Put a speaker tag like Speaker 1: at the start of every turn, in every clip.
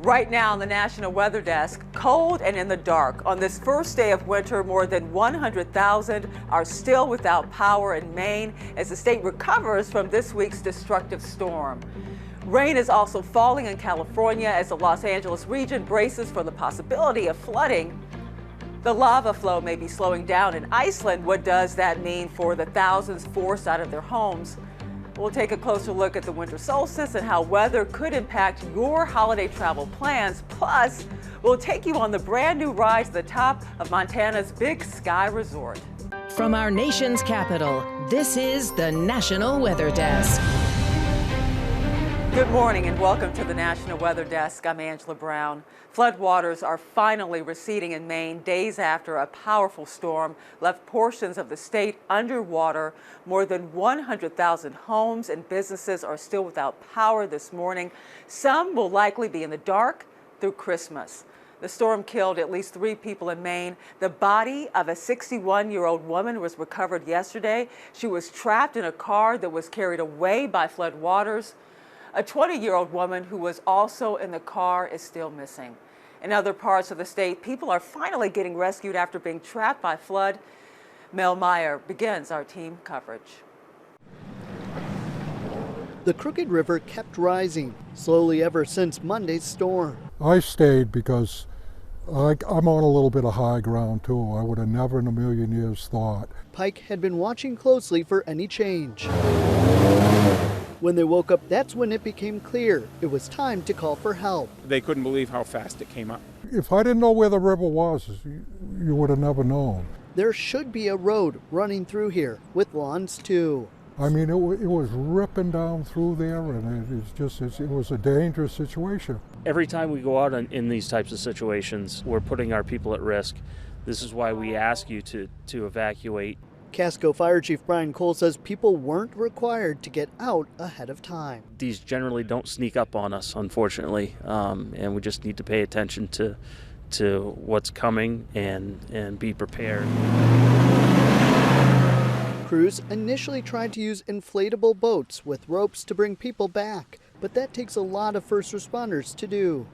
Speaker 1: Right now on the National Weather Desk, cold and in the dark. On this first day of winter, more than 100,000 are still without power in Maine as the state recovers from this week's destructive storm. Rain is also falling in California as the Los Angeles region braces for the possibility of flooding. The lava flow may be slowing down in Iceland. What does that mean for the thousands forced out of their homes? We'll take a closer look at the winter solstice and how weather could impact your holiday travel plans. Plus, we'll take you on the brand new ride to the top of Montana's Big Sky Resort.
Speaker 2: From our nation's capital, this is the National Weather Desk.
Speaker 1: Good morning and welcome to the National Weather Desk. I'm Angela Brown. Floodwaters are finally receding in Maine days after a powerful storm left portions of the state underwater. More than 100,000 homes and businesses are still without power this morning. Some will likely be in the dark through Christmas. The storm killed at least 3 people in Maine. The body of a 61-year-old woman was recovered yesterday. She was trapped in a car that was carried away by floodwaters. A 20-year-old woman who was also in the car is still missing. In other parts of the state, people are finally getting rescued after being trapped by flood. Mel Meyer begins our team coverage.
Speaker 3: The Crooked River kept rising, slowly ever since Monday's storm.
Speaker 4: I stayed because I'm on a little bit of high ground too. I would have never in a million years thought.
Speaker 3: Pike had been watching closely for any change. When they woke up, that's when it became clear it was time to call for help.
Speaker 5: They couldn't believe how fast it came up.
Speaker 4: If I didn't know where the river was, you would have never known.
Speaker 3: There should be a road running through here, with lawns too.
Speaker 4: I mean, it was ripping down through there, and it was a dangerous situation.
Speaker 6: Every time we go out in these types of situations, we're putting our people at risk. This is why we ask you to evacuate.
Speaker 3: Casco Fire Chief Brian Cole says people weren't required to get out ahead of time.
Speaker 6: These generally don't sneak up on us, unfortunately, and we just need to pay attention to what's coming and be prepared.
Speaker 3: Crews initially tried to use inflatable boats with ropes to bring people back, but that takes a lot of first responders to do.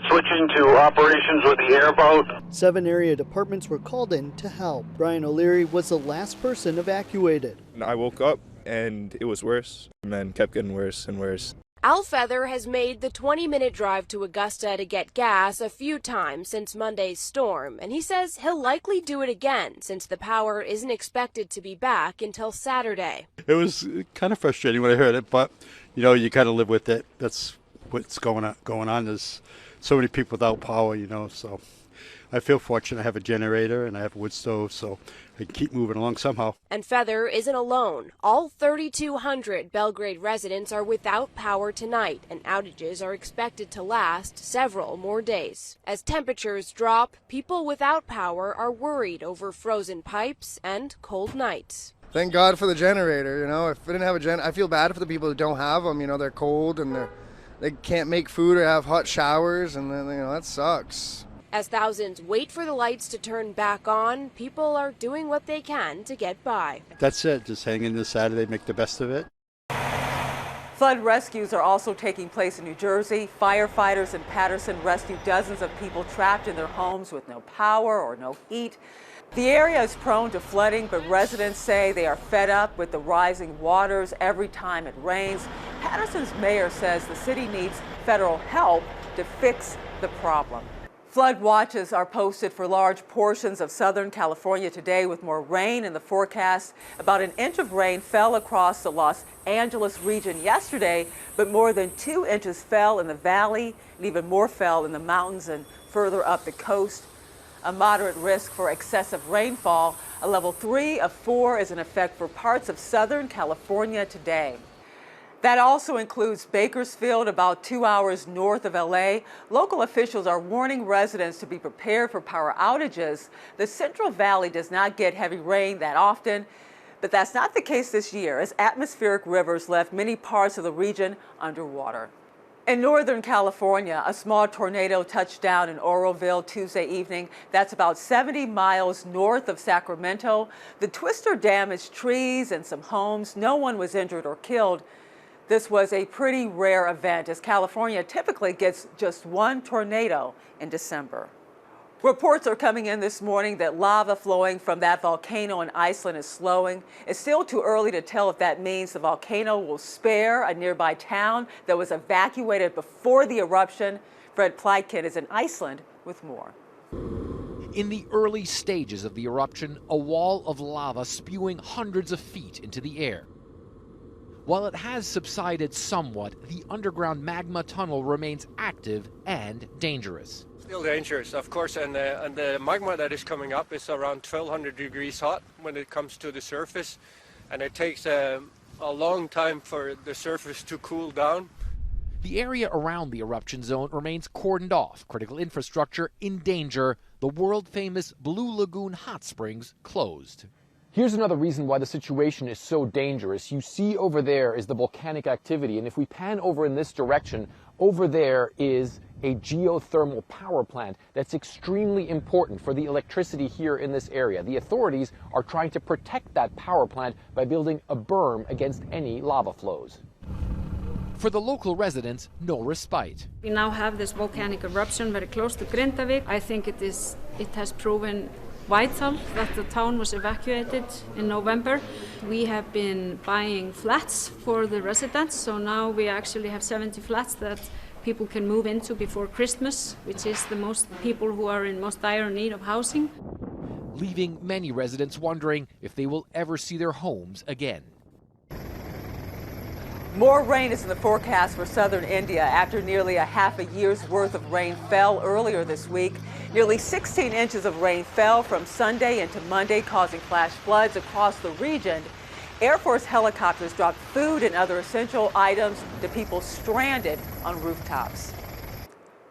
Speaker 7: Switching to operations with the airboat.
Speaker 3: 7 area departments were called in to help. Brian O'Leary was the last person evacuated.
Speaker 8: I woke up and it was worse, and then kept getting worse and worse.
Speaker 9: Al Feather has made the 20-minute drive to Augusta to get gas a few times since Monday's storm, and he says he'll likely do it again since the power isn't expected to be back until Saturday.
Speaker 10: It was kind of frustrating when I heard it, but you kind of live with it. That's what's going on. There's so many people without power, so I feel fortunate. I have a generator and I have a wood stove, so I can keep moving along somehow.
Speaker 9: And Feather isn't alone. All 3,200 Belgrade residents are without power tonight, and outages are expected to last several more days. As temperatures drop, people without power are worried over frozen pipes and cold nights.
Speaker 11: Thank God for the generator, If I didn't have a I feel bad for the people that don't have them, they're cold and they can't make food or have hot showers, and then, that sucks.
Speaker 9: As thousands wait for the lights to turn back on, people are doing what they can to get by.
Speaker 10: That's it. Just hang in this Saturday, make the best of it.
Speaker 1: Flood rescues are also taking place in New Jersey. Firefighters in Paterson rescued dozens of people trapped in their homes with no power or no heat. The area is prone to flooding, but residents say they are fed up with the rising waters every time it rains. Paterson's mayor says the city needs federal help to fix the problem. Flood watches are posted for large portions of Southern California today with more rain in the forecast. About an inch of rain fell across the Los Angeles region yesterday, but more than 2 inches fell in the valley, and even more fell in the mountains and further up the coast. A moderate risk for excessive rainfall. A level 3 of 4 is in effect for parts of Southern California today. That also includes Bakersfield, about 2 hours north of LA. Local officials are warning residents to be prepared for power outages. The Central Valley does not get heavy rain that often, but that's not the case this year as atmospheric rivers left many parts of the region underwater. In Northern California, a small tornado touched down in Oroville Tuesday evening. That's about 70 miles north of Sacramento. The twister damaged trees and some homes. No one was injured or killed. This was a pretty rare event, as California typically gets just one tornado in December. Reports are coming in this morning that lava flowing from that volcano in Iceland is slowing. It's still too early to tell if that means the volcano will spare a nearby town that was evacuated before the eruption. Fred Pleitkin is in Iceland with more.
Speaker 12: In the early stages of the eruption, a wall of lava spewing hundreds of feet into the air. While it has subsided somewhat, the underground magma tunnel remains active and dangerous.
Speaker 13: Still dangerous, of course, and the magma that is coming up is around 1200 degrees hot when it comes to the surface, and it takes a long time for the surface to cool down.
Speaker 12: The area around the eruption zone remains cordoned off, critical infrastructure in danger, the world-famous Blue Lagoon hot springs closed.
Speaker 14: Here's another reason why the situation is so dangerous. You see over there is the volcanic activity, and if we pan over in this direction, over there is a geothermal power plant that's extremely important for the electricity here in this area. The authorities are trying to protect that power plant by building a berm against any lava flows.
Speaker 12: For the local residents, no respite.
Speaker 15: We now have this volcanic eruption very close to Grindavik. I think it has proven vital that the town was evacuated in November. We have been buying flats for the residents, so now we actually have 70 flats that people can move into before Christmas, which is the most people who are in most dire need of housing.
Speaker 12: Leaving many residents wondering if they will ever see their homes again.
Speaker 1: More rain is in the forecast for southern India after nearly a half a year's worth of rain fell earlier this week. Nearly 16 inches of rain fell from Sunday into Monday, causing flash floods across the region. Air Force helicopters dropped food and other essential items to people stranded on rooftops.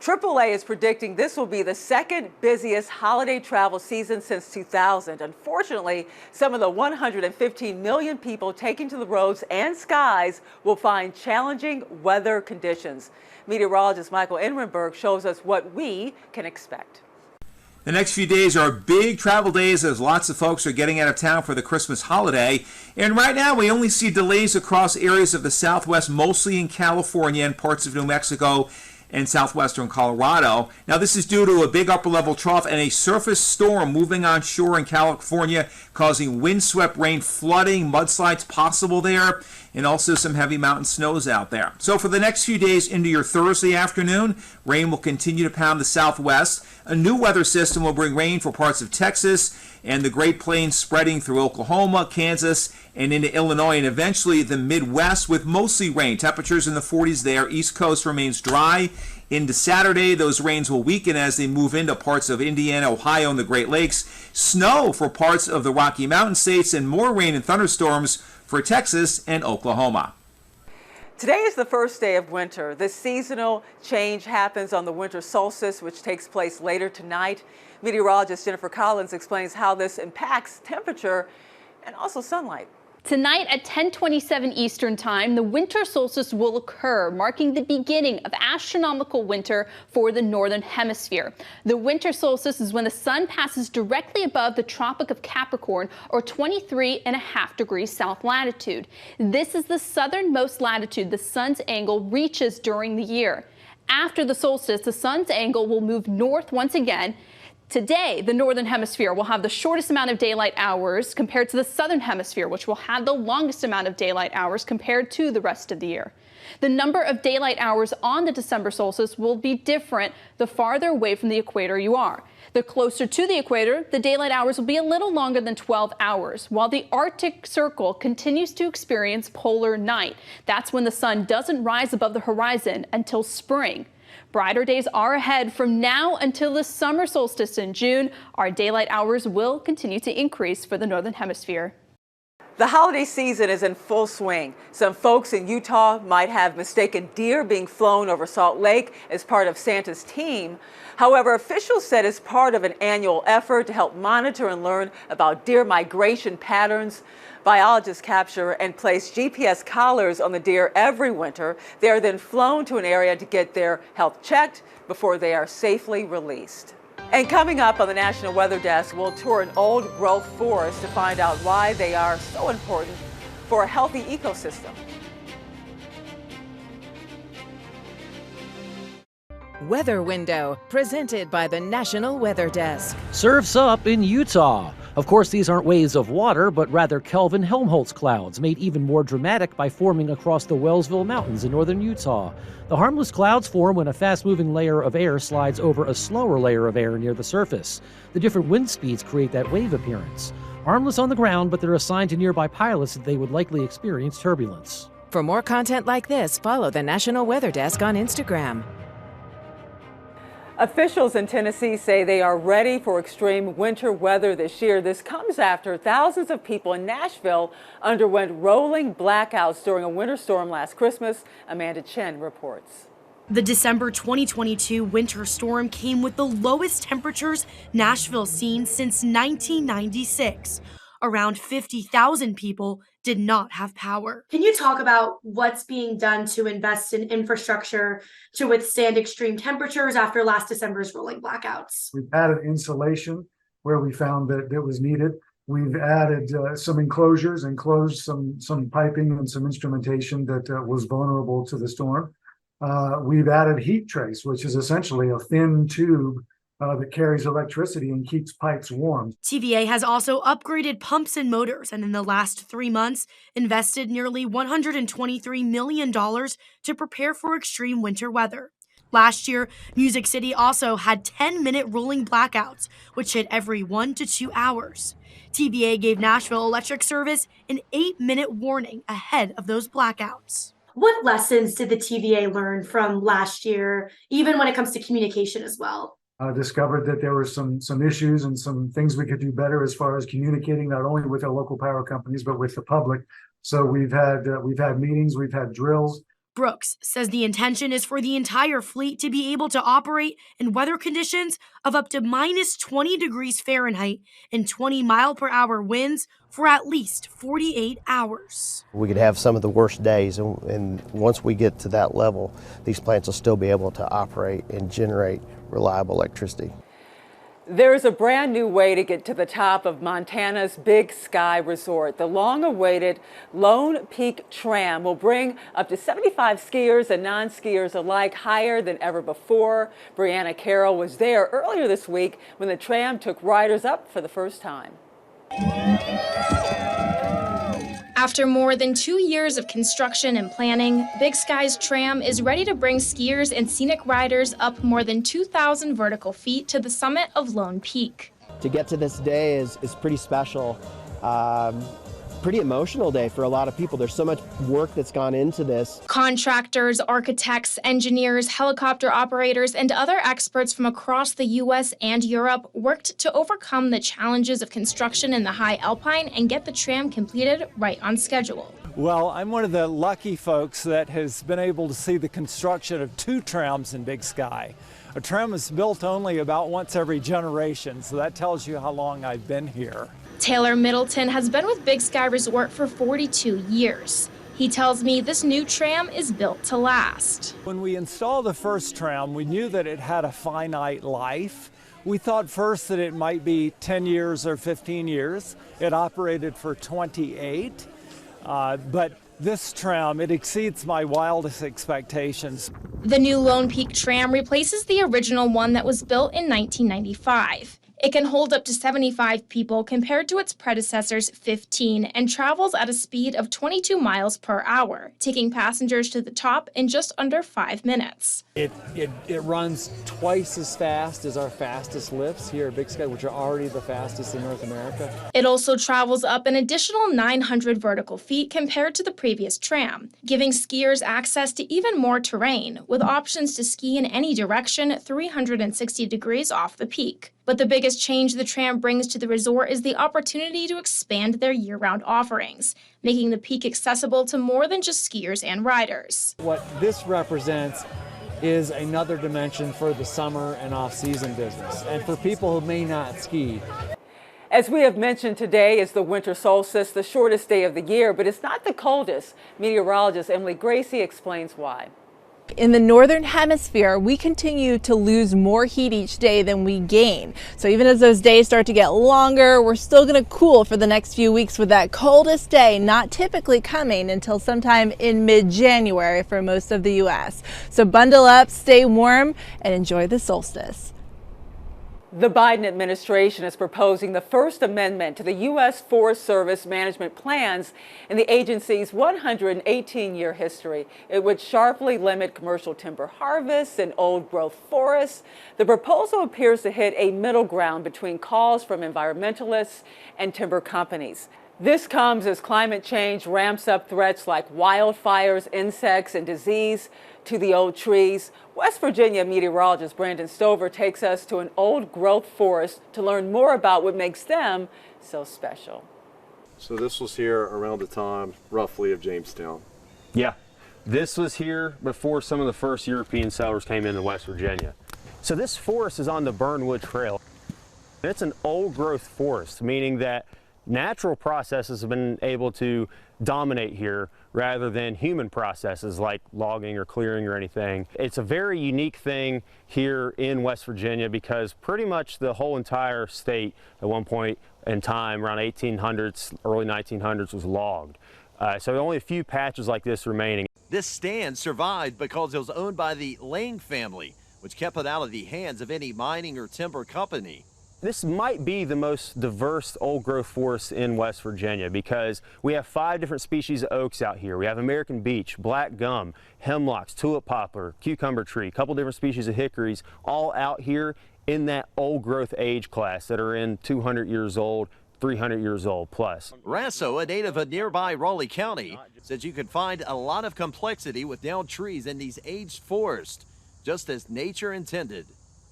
Speaker 1: AAA is predicting this will be the second busiest holiday travel season since 2000. Unfortunately, some of the 115 million people taking to the roads and skies will find challenging weather conditions. Meteorologist Michael Enrenberg shows us what we can expect.
Speaker 16: The next few days are big travel days as lots of folks are getting out of town for the Christmas holiday. And right now we only see delays across areas of the Southwest, mostly in California and parts of New Mexico and southwestern Colorado. Now, this is due to a big upper-level trough and a surface storm moving on shore in California, causing windswept rain, flooding, mudslides possible there, and also some heavy mountain snows out there. So for the next few days into your Thursday afternoon, rain will continue to pound the southwest. A new weather system will bring rain for parts of Texas and the Great Plains, spreading through Oklahoma, Kansas, and into Illinois, and eventually the Midwest with mostly rain. Temperatures in the 40s there. East Coast remains dry. Into Saturday, those rains will weaken as they move into parts of Indiana, Ohio, and the Great Lakes. Snow for parts of the Rocky Mountain states, and more rain and thunderstorms for Texas and Oklahoma.
Speaker 1: Today is the first day of winter. This seasonal change happens on the winter solstice, which takes place later tonight. Meteorologist Jennifer Collins explains how this impacts temperature and also sunlight.
Speaker 17: Tonight at 10:27 Eastern Time, the winter solstice will occur, marking the beginning of astronomical winter for the Northern Hemisphere. The winter solstice is when the sun passes directly above the Tropic of Capricorn, or 23.5 degrees south latitude. This is the southernmost latitude the sun's angle reaches during the year. After the solstice, the sun's angle will move north once again. Today, the Northern Hemisphere will have the shortest amount of daylight hours compared to the Southern Hemisphere, which will have the longest amount of daylight hours compared to the rest of the year. The number of daylight hours on the December solstice will be different the farther away from the equator you are. The closer to the equator, the daylight hours will be a little longer than 12 hours, while the Arctic Circle continues to experience polar night. That's when the sun doesn't rise above the horizon until spring. Brighter days are ahead from now until the summer solstice in June. Our daylight hours will continue to increase for the Northern Hemisphere.
Speaker 1: The holiday season is in full swing. Some folks in Utah might have mistaken deer being flown over Salt Lake as part of Santa's team. However, officials said it's part of an annual effort to help monitor and learn about deer migration patterns. Biologists capture and place GPS collars on the deer every winter. They are then flown to an area to get their health checked before they are safely released. And coming up on the National Weather Desk, we'll tour an old growth forest to find out why they are so important for a healthy ecosystem.
Speaker 2: Weather Window, presented by the National Weather Desk.
Speaker 18: Surf's up in Utah. Of course, these aren't waves of water, but rather Kelvin Helmholtz clouds, made even more dramatic by forming across the Wellsville Mountains in northern Utah. The harmless clouds form when a fast-moving layer of air slides over a slower layer of air near the surface. The different wind speeds create that wave appearance. Harmless on the ground, but they're a sign to nearby pilots that they would likely experience turbulence.
Speaker 2: For more content like this, follow the National Weather Desk on Instagram.
Speaker 1: Officials in Tennessee say they are ready for extreme winter weather this year. This comes after thousands of people in Nashville underwent rolling blackouts during a winter storm last Christmas. Amanda Chen reports.
Speaker 19: The December 2022 winter storm came with the lowest temperatures Nashville's seen since 1996. Around 50,000 people did not have power.
Speaker 20: Can you talk about what's being done to invest in infrastructure to withstand extreme temperatures after last December's rolling blackouts?
Speaker 21: We've added insulation where we found that it was needed. We've added some enclosures and closed some piping and some instrumentation that was vulnerable to the storm. We've added heat trace, which is essentially a thin tube that carries electricity and keeps pipes warm.
Speaker 19: TVA has also upgraded pumps and motors, and in the last 3 months, invested nearly $123 million to prepare for extreme winter weather. Last year, Music City also had 10-minute rolling blackouts, which hit every 1 to 2 hours. TVA gave Nashville Electric Service an 8-minute warning ahead of those blackouts.
Speaker 20: What lessons did the TVA learn from last year, even when it comes to communication as well?
Speaker 21: Discovered that there were some issues and some things we could do better as far as communicating not only with our local power companies but with the public. So we've had meetings, we've had drills.
Speaker 19: Brooks says the intention is for the entire fleet to be able to operate in weather conditions of up to minus 20 degrees Fahrenheit and 20-mile-per-hour winds for at least 48 hours.
Speaker 22: We could have some of the worst days, and once we get to that level, these plants will still be able to operate and generate reliable electricity.
Speaker 1: There is a brand new way to get to the top of Montana's Big Sky Resort. The long-awaited Lone Peak Tram will bring up to 75 skiers and non-skiers alike higher than ever before. Brianna Carroll was there earlier this week when the tram took riders up for the first time.
Speaker 23: After more than 2 years of construction and planning, Big Sky's tram is ready to bring skiers and scenic riders up more than 2,000 vertical feet to the summit of Lone Peak.
Speaker 24: To get to this day is pretty special. Pretty emotional day for a lot of people. There's so much work that's gone into this.
Speaker 23: Contractors, architects, engineers, helicopter operators, and other experts from across the U.S. and Europe worked to overcome the challenges of construction in the high alpine and get the tram completed right on schedule.
Speaker 25: Well, I'm one of the lucky folks that has been able to see the construction of 2 trams in Big Sky. A tram is built only about once every generation, so that tells you how long I've been here.
Speaker 23: Taylor Middleton has been with Big Sky Resort for 42 years. He tells me this new tram is built to last.
Speaker 25: When we installed the first tram, we knew that it had a finite life. We thought first that it might be 10 years or 15 years. It operated for 28, but this tram, it exceeds my wildest expectations.
Speaker 23: The new Lone Peak tram replaces the original one that was built in 1995. It can hold up to 75 people compared to its predecessor's 15 and travels at a speed of 22 miles per hour, taking passengers to the top in just under 5 minutes.
Speaker 25: It runs twice as fast as our fastest lifts here at Big Sky, which are already the fastest in North America.
Speaker 23: It also travels up an additional 900 vertical feet compared to the previous tram, giving skiers access to even more terrain, with options to ski in any direction 360 degrees off the peak. But the biggest change the tram brings to the resort is the opportunity to expand their year-round offerings, making the peak accessible to more than just skiers and riders.
Speaker 25: What this represents is another dimension for the summer and off-season business, and for people who may not ski.
Speaker 1: As we have mentioned, today is the winter solstice, the shortest day of the year, but it's not the coldest. Meteorologist Emily Gracie explains why.
Speaker 3: In the northern hemisphere, we continue to lose more heat each day than we gain. So even as those days start to get longer, we're still going to cool for the next few weeks, with that coldest day not typically coming until sometime in mid-January for most of the U.S. So bundle up, stay warm, and enjoy the solstice.
Speaker 1: The Biden administration is proposing the First Amendment to the U.S. Forest Service management plans in the agency's 118-year history. It would sharply limit commercial timber harvests in old-growth forests. The proposal appears to hit a middle ground between calls from environmentalists and timber companies. This comes as climate change ramps up threats like wildfires, insects, and disease to the old trees. West Virginia meteorologist Brandon Stover takes us to an old-growth forest to learn more about what makes them so special.
Speaker 4: So this was here around the time, roughly, of Jamestown.
Speaker 5: Yeah, this was here before some of the first European settlers came into West Virginia. So this forest is on the Burnwood Trail. It's an old-growth forest, meaning that natural processes have been able to dominate here rather than human processes like logging or clearing or anything. It's a very unique thing here in West Virginia because pretty much the whole entire state at one point in time, around 1800s, early 1900s, was logged. So only a few patches like this remaining.
Speaker 6: This stand survived because it was owned by the Lane family, which kept it out of the hands of any mining or timber company.
Speaker 5: This might be the most diverse old-growth forest in West Virginia because we have 5 different species of oaks out here. We have American beech, black gum, hemlocks, tulip poplar, cucumber tree, a couple different species of hickories, all out here in that old-growth age class that are in 200 years old, 300 years old plus.
Speaker 6: Rasso, a native of nearby Raleigh County, says you can find a lot of complexity with downed trees in these aged forests, just as nature intended.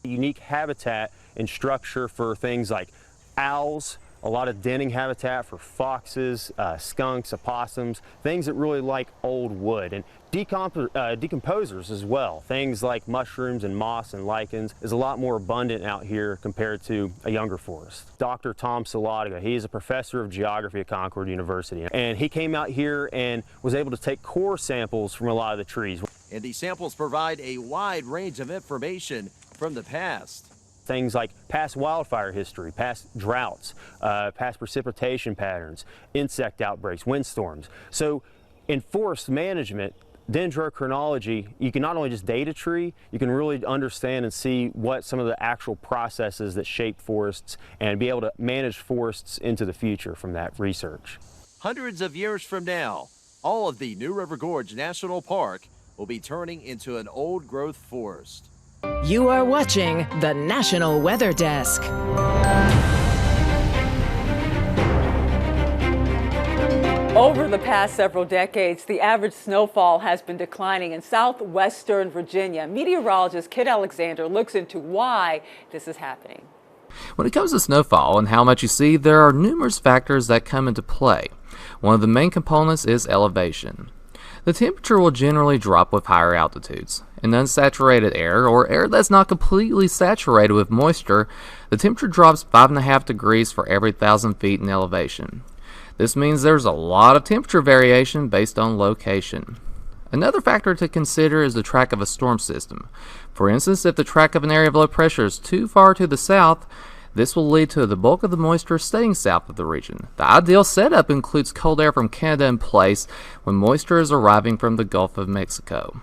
Speaker 5: Unique habitat and structure for things like owls, a lot of denning habitat for foxes, skunks, opossums, things that really like old wood, and decomposers as well. Things like mushrooms and moss and lichens is a lot more abundant out here compared to a younger forest. Dr. Tom Salatiga, he is a professor of geography at Concord University, and he came out here and was able to take core samples from a lot of the trees.
Speaker 6: And these samples provide a wide range of information from the past.
Speaker 5: Things like past wildfire history, past droughts, past precipitation patterns, insect outbreaks, windstorms. So in forest management, dendrochronology, you can not only just date a tree, you can really understand and see what some of the actual processes that shape forests and be able to manage forests into the future from that research.
Speaker 6: Hundreds of years from now, all of the New River Gorge National Park will be turning into an old-growth forest.
Speaker 2: You are watching the National Weather Desk.
Speaker 1: Over the past several decades, the average snowfall has been declining in southwestern Virginia. Meteorologist Kit Alexander looks into why this is happening.
Speaker 7: When it comes to snowfall and how much you see, there are numerous factors that come into play. One of the main components is elevation. The temperature will generally drop with higher altitudes. In unsaturated air, or air that's not completely saturated with moisture, the temperature drops 5.5 degrees for every 1,000 feet in elevation. This means there's a lot of temperature variation based on location. Another factor to consider is the track of a storm system. For instance, if the track of an area of low pressure is too far to the south, this will lead to the bulk of the moisture staying south of the region. The ideal setup includes cold air from Canada in place when moisture is arriving from the Gulf of Mexico.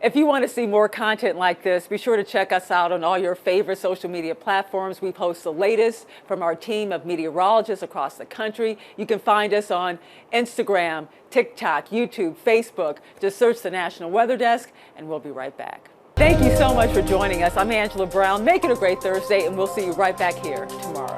Speaker 1: If you want to see more content like this, be sure to check us out on all your favorite social media platforms. We post the latest from our team of meteorologists across the country. You can find us on Instagram, TikTok, YouTube, Facebook. Just search the National Weather Desk, and we'll be right back. Thank you so much for joining us. I'm Angela Brown. Make it a great Thursday, and we'll see you right back here tomorrow.